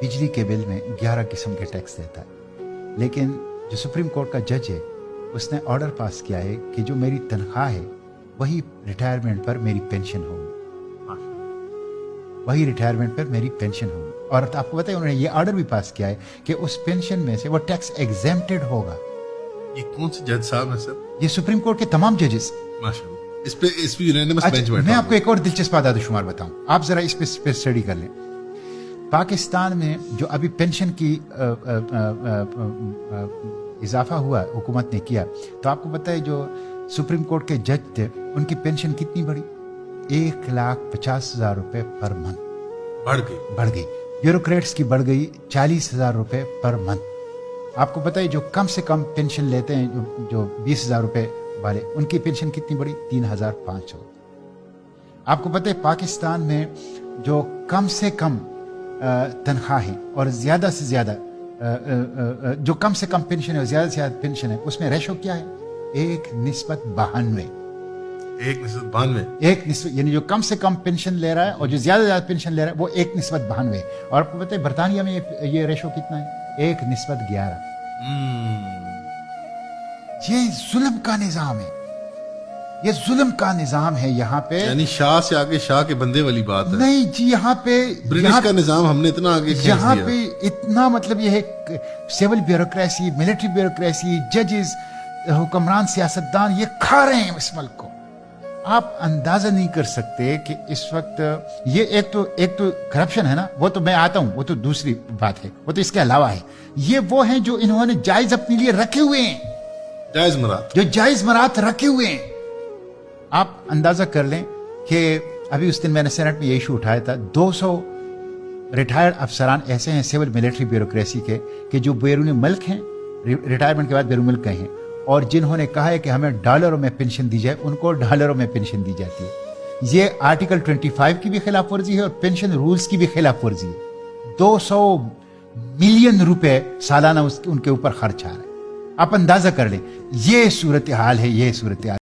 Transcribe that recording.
बिजली के बिल में 11 किस्म के टैक्स देता है, लेकिन जो सुप्रीम कोर्ट का जज है उसने ऑर्डर पास किया है कि जो मेरी तनख्वाह है वही रिटायरमेंट पर मेरी पेंशन होगी, वही रिटायरमेंट पर मेरी पेंशन होगी। और आपको बताइए उन्होंने ये ऑर्डर भी पास किया है कि उस पेंशन में से वो टैक्स एग्जेम्प्टेड होगा। ये कौन से जज साहब हैं सर? ये सुप्रीम कोर्ट के तमाम जजेस। माशाल्लाह। इस पे यूनानिमस बेंच बैठा। मैं आपको एक और दिलचस्प आदाद शुमार बताऊं, आप जरा इस पे स्टडी कर लें। पाकिस्तान में जो अभी पेंशन की इजाफा हुआ हुकूमत ने किया, तो आपको पता है जो सुप्रीम कोर्ट के जज थे उनकी पेंशन कितनी बढ़ी? 1,50,000 रुपए पर मंथ बढ़ गई। ब्यूरोक्रेट्स की बढ़ गई 40,000 रुपए पर मंथ। आपको पता है जो कम से कम पेंशन लेते हैं जो 20,000 रुपए वाले, उनकी पेंशन कितनी बढ़ी? 3,500। आपको पता है पाकिस्तान में जो कम से कम तनख्वाह है और ज्यादा से ज्यादा जो कम से कम पेंशन है और ज्यादा से ज्यादा पेंशन है, उसमें रेशो क्या है? 1:92। 1:92 यानी जो कम से कम पेंशन ले रहा है और जो ज्यादा से ज्यादा पेंशन ले रहा है वो 1:92। और आपको पता है बरतानिया में ये रेशो कितना है? 1:11। ये जुल्म का निजाम है, ये जुल्म का निजाम है यहाँ पे। यानी शाह से आगे शाह के बंदे वाली बात है। नहीं जी, यहाँ पे ब्रिटिश का निजाम हमने इतना आगे खींच दिया। यहाँ पे इतना मतलब ये है सिविल ब्यूरोक्रेसी, मिलिट्री ब्यूरोक्रेसी, जजेस, हुक्मरान, सियासतदान ये खा रहे हैं इस मुल्क को। आप अंदाजा नहीं कर सकते कि इस वक्त ये एक तो करप्शन है ना, वो तो मैं आता हूं, वो तो दूसरी बात है, वो तो इसके अलावा है। ये वो हैं जो इन्होंने जायज अपने लिए रखे हुए हैं, जायज मरात रखे हुए हैं। आप अंदाजा कर लें कि अभी उस दिन मैंने सेनेट में ये इशू उठाया था, 200 रिटायर्ड अफसरान ऐसे हैं सिविल मिलिट्री ब्यूरोक्रेसी के कि जो बैरून मुल्क हैं, रिटायरमेंट के बाद बैरून मुल्क गए हैं, और जिन्होंने कहा है कि हमें डॉलरों में पेंशन दी जाए, उनको डॉलरों में पेंशन दी जाती है। ये आर्टिकल 25 की भी खिलाफ वर्जी है और पेंशन रूल्स की भी खिलाफ वर्जी है। 200 मिलियन रुपए सालाना उनके ऊपर खर्च आ रहा है। आप अंदाजा कर लें, ये सूरत हाल है, ये सूरत हाल।